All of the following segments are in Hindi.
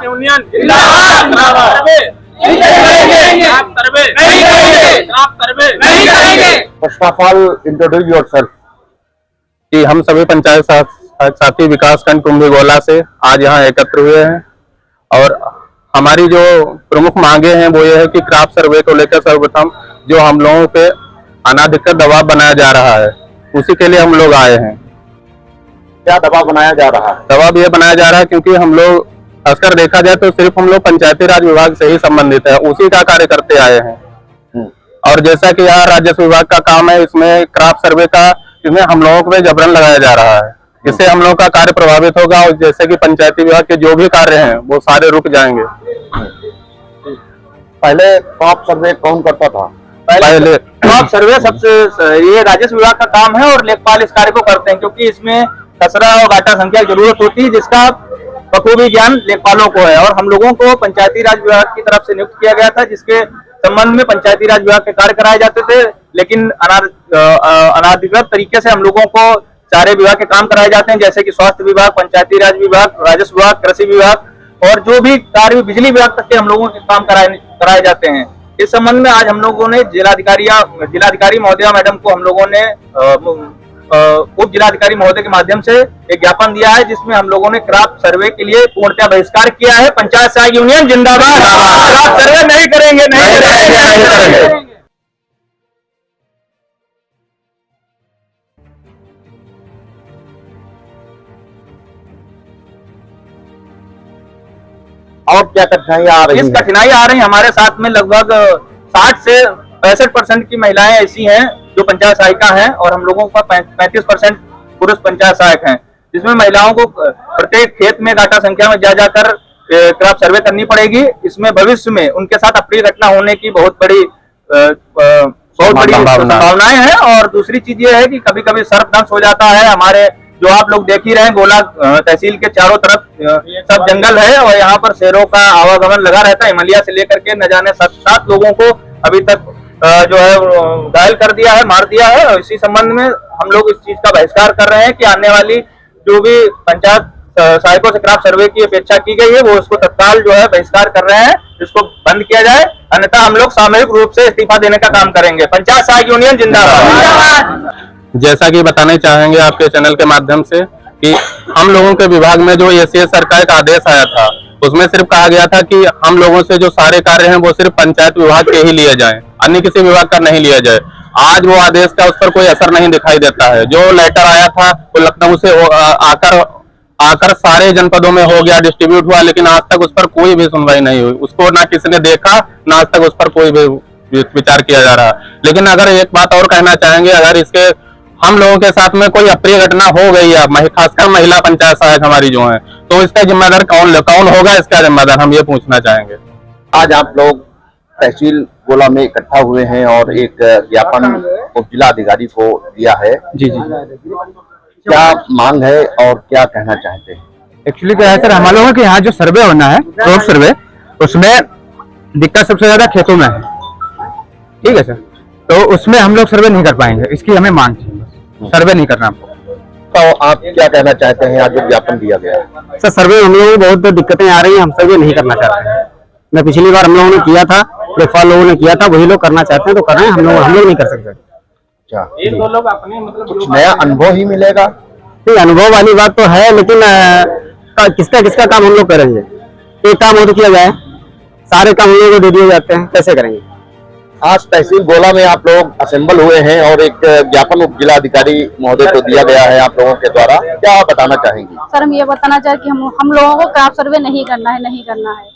साख यूनियन जिंदाबाद। सर्वे नहीं करेंगे, सर्वे नहीं करेंगे। First of all introduce yourself. कि हम सभी पंचायत साथी विकासखंड कुंभीगोला से आज यहाँ एकत्र हुए हैं और हमारी जो प्रमुख मांगे हैं वो ये है कि क्रॉप सर्वे को लेकर सर्वप्रथम जो हम लोगों पे अनाधिकृत दबाव बनाया जा रहा है उसी के लिए हम लोग आए हैं। क्या दबाव बनाया जा रहा है? दबाव ये बनाया जा रहा है क्योंकि हम लोग अक्सर देखा जाए तो सिर्फ हम लोग पंचायती राज विभाग से ही संबंधित है, उसी का कार्य करते आए हैं। और जैसा कि यहाँ राजस्व विभाग का काम है, इसमें क्रॉप सर्वे का इसमें हम लोगों पे जबरन लगाया जा रहा है। इससे हम लोगों का कार्य प्रभावित होगा और जैसे कि पंचायती विभाग के जो भी कार्य हैं वो सारे रुक जाएंगे। पहले क्रॉप सर्वे कौन करता था? पहले क्रॉप सर्वे सबसे ये राजस्व विभाग का काम है और लेखपाल इस कार्य को करते हैं क्योंकि इसमें खसरा और घाटा संख्या की जरूरत होती है जिसका बखूबी ज्ञान लेखपालों को है। और हम लोगों को पंचायती राज विभाग की तरफ से नियुक्त किया गया था जिसके संबंध में पंचायती राज विभाग के कार्य कराए जाते थे, लेकिन अनाधिकृत तरीके से हम लोगों को सारे विभाग के काम कराए जाते हैं जैसे कि स्वास्थ्य विभाग, पंचायती राज विभाग, राजस्व विभाग, कृषि विभाग और जो भी कार्य बिजली विभाग तक के हम लोगों के काम कराए जाते हैं। इस संबंध में आज हम लोगों ने जिलाधिकारी महोदया मैडम को हम लोगों ने उप जिलाधिकारी महोदय के माध्यम से एक ज्ञापन दिया है जिसमें हम लोगों ने क्रॉप सर्वे के लिए पूर्णतः बहिष्कार किया है। पंचायत साख यूनियन जिंदाबाद। क्रॉप सर्वे नहीं करेंगे, नहीं करेंगे। और क्या कठिनाई आ रही है? इस कठिनाई आ रही है, हमारे साथ में लगभग 60 से 65% की महिलाएं ऐसी हैं जो पंचायत सहायिका हैं और हम लोगों का 35% पुरुष पंचायत सहायक हैं, जिसमें महिलाओं को प्रत्येक खेत में घाटा संख्या में जा जाकर क्रॉप सर्वे करनी पड़ेगी। इसमें भविष्य में उनके साथ अप्रिय घटना होने की बहुत बड़ी संभावनाएं हैं। और दूसरी चीज ये है कि कभी कभी सर्पदंश हो जाता है। हमारे जो आप लोग देख ही रहे हैं, गोला तहसील के चारों तरफ सब जंगल है और यहाँ पर शेरों का आवागमन लगा रहता है। हिमालय से लेकर के न जाने 7 लोगों को अभी तक जो है घायल कर दिया है, मार दिया है। इसी संबंध में हम लोग इस चीज का बहिष्कार कर रहे हैं कि आने वाली जो भी पंचायत सहायकों से क्रॉप सर्वे की अपेक्षा की गई है वो उसको तत्काल जो है बहिष्कार कर रहे हैं, इसको बंद किया जाए, अन्यथा हम लोग सामूहिक रूप से इस्तीफा देने का काम करेंगे। पंचायत साख यूनियन जिंदाबाद। जैसा कि बताना चाहेंगे आपके चैनल के माध्यम से कि हम लोगों के विभाग में जो एसीएस सरकार का आदेश आया था उसमें सिर्फ कहा गया था कि हम लोगों से जो सारे कार्य हैं वो सिर्फ पंचायत विभाग के ही लिए जाएं, अन्य किसी विभाग का नहीं लिया जाए। आज वो आदेश का उस पर कोई असर नहीं दिखाई देता है। जो लेटर आया था वो लखनऊ से आकर सारे जनपदों में हो गया, डिस्ट्रीब्यूट हुआ, लेकिन आज तक उस पर कोई भी सुनवाई नहीं हुई। उसको ना किसी ने देखा, ना आज तक उस पर कोई भी विचार किया जा रहा। लेकिन अगर एक बात और कहना चाहेंगे, अगर इसके हम लोगों के साथ में कोई अप्रिय घटना हो गई है, खासकर महिला पंचायत सहायक हमारी जो है, तो इसका जिम्मेदार कौन होगा? इसका जिम्मेदार हम ये पूछना चाहेंगे। आज आप लोग तहसील गोला में इकट्ठा हुए हैं और एक ज्ञापन उप जिलाधिकारी को दिया है। जी जी, क्या मांग है और क्या कहना चाहते हैं? एक्चुअली क्या है सर, हम लोगों के यहाँ जो सर्वे होना है क्रॉप सर्वे, उसमें दिक्कत सबसे ज्यादा खेतों में है। ठीक है सर, तो उसमें हम लोग सर्वे नहीं कर पाएंगे, इसकी हमें मांग चाहिए। सर्वे नहीं करना हमको। तो आप क्या कहना चाहते हैं? आज जो ज्ञापन दिया गया है सर, सर्वे हम लोगों को बहुत दिक्कतें आ रही हैं, हम सर्वे नहीं करना चाहते हैं। मैं पिछली बार हम लोगों ने किया था, लेखपाल लोगों ने किया था, वही लोग करना चाहते हैं तो कर रहे हैं, हम लोग नहीं कर सकते। अच्छा, एक दो लोग अपने मतलब कुछ नया अनुभव ही मिलेगा? नहीं, अनुभव वाली बात तो है, लेकिन किसका काम हम लोग करेंगे? एक काम हो तो किया जाए, सारे काम हम लोगों को दे दिए जाते हैं, कैसे करेंगे? आज तहसील गोला में आप लोग असेंबल हुए हैं और एक ज्ञापन उप जिलाधिकारी महोदय को दिया गया है आप लोगों के द्वारा, क्या बताना चाहेंगी? सर, हम ये बताना चाहे कि हम लोगों को क्रॉप सर्वे नहीं करना है।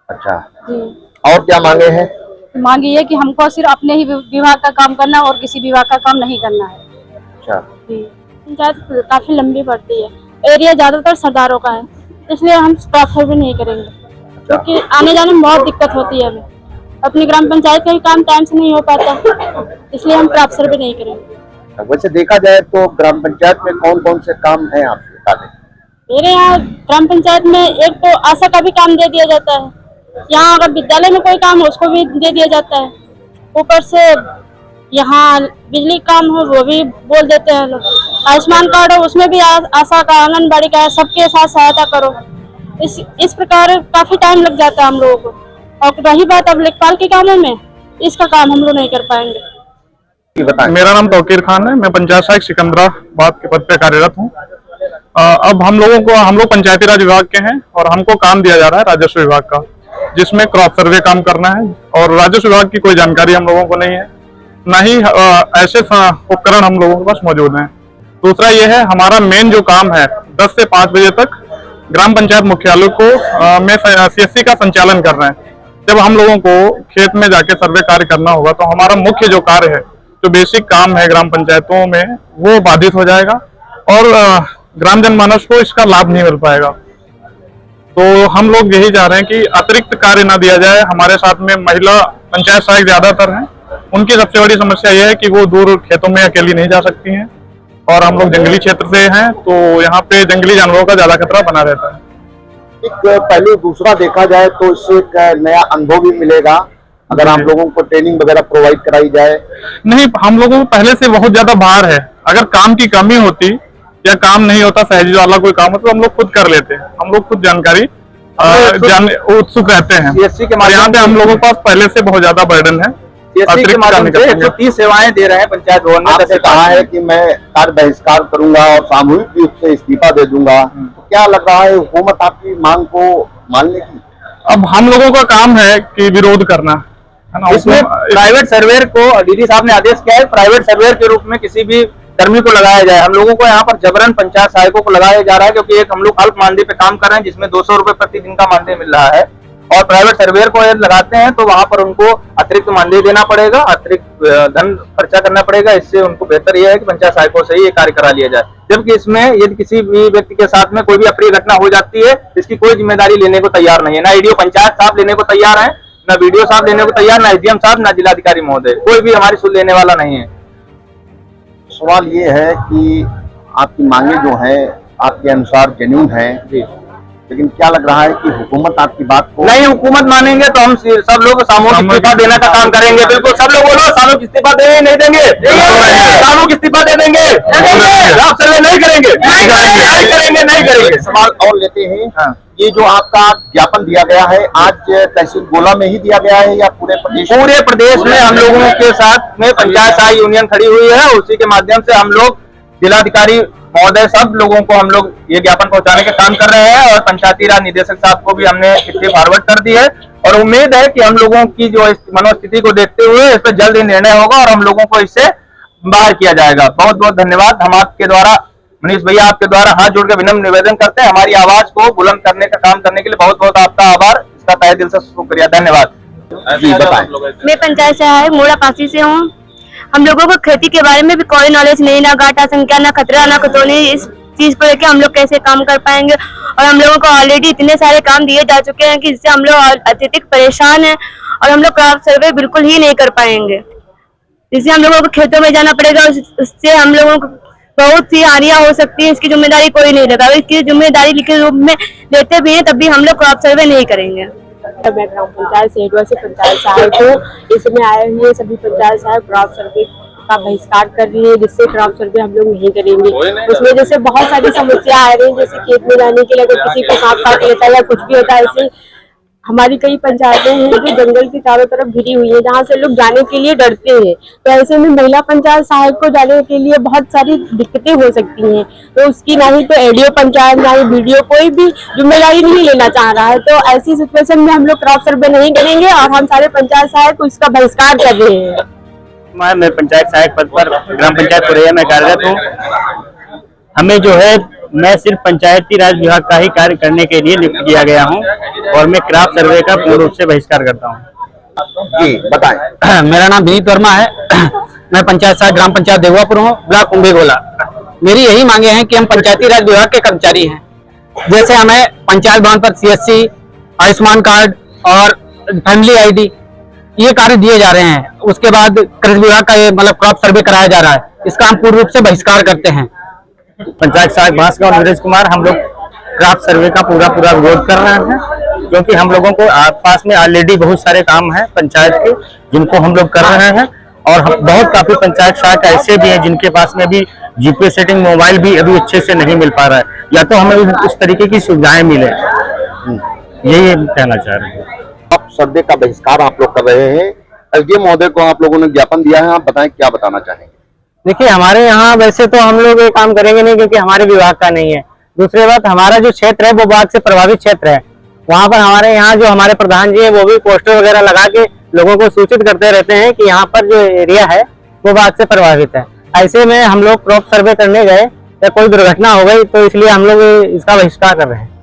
अच्छा जी। और क्या मांगे हैं? मांगी है कि हमको सिर्फ अपने ही विभाग का काम करना है और किसी विभाग का काम नहीं करना है। अच्छा जी। पंचायत काफी लंबी पड़ती है, एरिया ज्यादातर सरदारों का है, इसलिए हम क्रॉप सर्वे नहीं करेंगे क्योंकि आने जाने में बहुत दिक्कत होती है। हमें अपनी ग्राम पंचायत का भी काम टाइम से नहीं हो पाता, इसलिए हम क्रॉप सर्वे नहीं करेंगे। वैसे देखा जाए तो ग्राम पंचायत में कौन कौन से काम है आपके पास? मेरे यहाँ ग्राम पंचायत में एक तो आशा का भी काम दे दिया जाता है, यहाँ अगर विद्यालय में कोई काम हो उसको भी दे दिया जाता है, ऊपर से यहाँ बिजली काम हो वो भी बोल देते हैं लोग, आयुष्मान कार्ड हो उसमें भी आशा का, आंगनबाड़ी का, सबके साथ सहायता करो। इस प्रकार काफी टाइम लग जाता है हम लोगों को। और रही बात अब लेखपाल के कामों में, इसका काम हम लोग नहीं कर पाएंगे। मेरा नाम तौकीर खान है, मैं पंचायत सहायक सिकंदराबाद के पद पे कार्यरत हूँ। अब हम लोग पंचायती राज विभाग के हैं और हमको काम दिया जा रहा है राजस्व विभाग का, जिसमें क्रॉप सर्वे काम करना है। और राजस्व विभाग की कोई जानकारी हम लोगों को नहीं है, न ही ऐसे उपकरण हम लोगों के पास मौजूद हैं। दूसरा ये है, हमारा मेन जो काम है 10 से 5 बजे तक ग्राम पंचायत मुख्यालय को में CSC का संचालन करना है। जब हम लोगों को खेत में जाके सर्वे कार्य करना होगा तो हमारा मुख्य जो कार्य है, जो बेसिक काम है ग्राम पंचायतों में, वो बाधित हो जाएगा और ग्राम जनमानस को इसका लाभ नहीं मिल पाएगा। तो हम लोग यही चाह रहे हैं कि अतिरिक्त कार्य ना दिया जाए। हमारे साथ में महिला पंचायत सहायक ज्यादातर हैं, उनकी सबसे बड़ी समस्या यह है कि वो दूर खेतों में अकेली नहीं जा सकती हैं और हम लोग जंगली क्षेत्र से हैं, तो यहाँ पे जंगली जानवरों का ज्यादा खतरा बना रहता है। एक पहले दूसरा देखा जाए तो इससे एक नया अनुभव भी मिलेगा अगर आप लोगों को ट्रेनिंग वगैरह प्रोवाइड कराई जाए। नहीं, हम लोगों को पहले से बहुत ज्यादा भार है। अगर काम की कमी होती या काम नहीं होता, सहजी वाला कोई काम होता तो हम लोग खुद कर लेते। हम लोग खुद जानकारी उत्सुक रहते हैं। CSC के यहाँ पे हम लोगों के पास पहले से बहुत ज्यादा बर्डन है। CSC के माध्यम से 130 सेवाएं दे रहे हैं पंचायत भवन में। आपसे कहा है कि मैं कार्य बहिष्कार करूंगा और सामूहिक रूप से इस्तीफा दे दूंगा, तो क्या लग रहा है हुकूमत आपकी मांग को मान लेगी? अब हम लोगों का काम है कि विरोध करना है ना। इसमें प्राइवेट सर्वेयर को DD साहब ने आदेश किया है, प्राइवेट सर्वेयर के रूप में किसी भी कर्मी को लगाया जाए। हम लोगों को यहाँ पर जबरन पंचायत सहायकों को लगाया जा रहा है, क्योंकि एक हम लोग अल्प मानदेय पे काम कर रहे हैं, जिसमें 200 रुपए प्रतिदिन का मानदेय मिल रहा है। और प्राइवेट सर्वेयर को यदि लगाते हैं तो वहां पर उनको अतिरिक्त मानदेय देना पड़ेगा, अतिरिक्त धन खर्चा करना पड़ेगा। इससे उनको बेहतर यह है कि पंचायत सहायकों से ही ये कार्य करा लिया जाए। जबकि इसमें यदि किसी भी व्यक्ति के साथ में कोई भी अप्रिय घटना हो जाती है, इसकी कोई जिम्मेदारी लेने को तैयार नहीं है। ना EDO पंचायत साहब लेने को तैयार है, ना BDO साहब लेने को तैयार, ना SDM साहब, ना जिलाधिकारी महोदय, कोई भी हमारी सुन लेने वाला नहीं है। सवाल ये है कि आपकी मांगे जो है आपके अनुसार जेन्युइन है जी, लेकिन क्या लग रहा है कि हुकूमत आपकी बात को नहीं, हुकूमत मानेंगे तो हम सब लोग सामूहिक इस्तीफा देने का काम करेंगे। बिल्कुल, सब लोग बोलो सामूहिक इस्तीफा देंगे नहीं देंगे? सामूहिक इस्तीफा दे देंगे, आप सर्वे नहीं करेंगे, नहीं करेंगे। सवाल और लेते हैं, ये जो आपका ज्ञापन दिया गया है आज तहसील गोला में ही दिया गया है या पूरे प्रदेश में हम लोगों के साथ में पंचायत सहायक यूनियन खड़ी हुई है, उसी के माध्यम से हम लोग जिलाधिकारी महोदय सब लोगों को हम लोग ये ज्ञापन पहुंचाने का काम कर रहे हैं। और पंचायती राज निदेशक साहब को भी हमने चिट्ठी फॉरवर्ड कर दी है और उम्मीद है कि हम लोगों की जो मनोस्थिति को देखते हुए इस पर जल्द ही निर्णय होगा और हम लोगों को इससे बाहर किया जाएगा। बहुत बहुत धन्यवाद। हम आपके द्वारा, मनीष भैया, आपके द्वारा हाथ जोड़ के विनम्र निवेदन करते हैं, हमारी आवाज को बुलंद करने का काम करने के लिए बहुत बहुत आपका आभार, इसका तहे दिल से शुक्रिया, धन्यवाद। जी बताएं। मैं पंचायत सहायक मोड़ा पासी से हूँ। हम लोगों को खेती के बारे में भी कोई नॉलेज नहीं, ना घाटा संख्या, ना खतरा, ना खतौनी। इस चीज को लेकर हम लोग कैसे काम कर पाएंगे? और हम लोगों को ऑलरेडी इतने सारे काम दिए जा चुके हैं कि जिससे हम लोग अत्यधिक परेशान हैं और हम लोग क्रॉप सर्वे बिल्कुल ही नहीं कर पाएंगे। जिससे हम लोगों को खेतों में जाना पड़ेगा, उससे हम लोगों को बहुत सी हानियां हो सकती है। इसकी जिम्मेदारी कोई नहीं लेगा। इसकी जिम्मेदारी लिखित रूप में लेते भी हैं तब भी हम लोग क्रॉप सर्वे नहीं करेंगे। मैं ग्राम पंचायत सेठवा से पंचायत सहायक हूँ। इसमें आए हुए सभी पंचायत सहायक क्रॉप सर्वे का बहिष्कार कर रही है, जिससे क्रॉप सर्वे हम लोग नहीं करेंगे। उसमें जैसे बहुत सारी समस्या आ रही है, जैसे खेत में जाने के लिए अगर किसी को सांप काट लेता है या कुछ भी होता है, ऐसे हमारी कई पंचायतें हैं जो जंगल के चारों तरफ घिरी हुई है, जहाँ से लोग जाने के लिए डरते हैं। तो ऐसे में महिला पंचायत सहायक को जाने के लिए बहुत सारी दिक्कतें हो सकती हैं। तो उसकी ना ही तो ADO पंचायत, ना ही BDO कोई भी जिम्मेदारी नहीं लेना चाह रहा है। तो ऐसी सिचुएशन में हम लोग क्रॉप सर्वे नहीं करेंगे और हम सारे पंचायत सहायक को इसका बहिष्कार कर रहे हैं। मैं पंचायत सहायक पद पर ग्राम पंचायत पुरैया में कार्यरत हूँ। हमें जो है, मैं सिर्फ पंचायती राज विभाग का ही कार्य करने के लिए नियुक्त किया गया हूँ और मैं क्रॉप सर्वे का पूर्ण रूप से बहिष्कार करता हूँ। जी बताएं। मेरा नाम विनीत वर्मा है। मैं पंचायत सहायक ग्राम पंचायत देवापुर हूँ, ब्लॉक कुंभीगोला। मेरी यही मांगे हैं कि हम पंचायती राज विभाग के कर्मचारी हैं। जैसे हमें पंचायत भवन पर CSC, आयुष्मान कार्ड और फैमिली ID ये कार्य दिए जा रहे हैं। उसके बाद कृषि विभाग का ये मतलब क्रॉप सर्वे कराया जा रहा है, इसका हम पूर्ण रूप से बहिष्कार करते हैं। पंचायत सहायक भास्कर और नीरज कुमार, हम लोग क्रॉप सर्वे का पूरा विरोध कर रहे हैं, क्योंकि हम लोगों को आसपास में ऑलरेडी बहुत सारे काम हैं पंचायत के, जिनको हम लोग कर रहे हैं। और बहुत काफी पंचायत सहायक ऐसे भी हैं जिनके पास में भी GPS सेटिंग मोबाइल भी अभी अच्छे से नहीं मिल पा रहा है, या तो हमें उस तरीके की सुविधाएं मिले। यही कहना चाह रहे हैं। आप सर्वे का बहिष्कार आप लोग कर रहे हैं, एसडीएम महोदय को आप लोगों ने ज्ञापन दिया है, आप बताएं क्या बताना चाहेंगे। देखिए हमारे यहाँ वैसे तो हम लोग ये काम करेंगे नहीं क्योंकि हमारे विभाग का नहीं है। दूसरी बात, हमारा जो क्षेत्र है वो बाढ़ से प्रभावित क्षेत्र है। वहाँ पर हमारे यहाँ जो हमारे प्रधान जी है वो भी पोस्टर वगैरह लगा के लोगों को सूचित करते रहते हैं कि यहाँ पर जो एरिया है वो बाढ़ से प्रभावित है। ऐसे में हम लोग क्रॉप सर्वे करने गए या कोई दुर्घटना हो गई तो इसलिए हम लोग इसका बहिष्कार कर रहे हैं।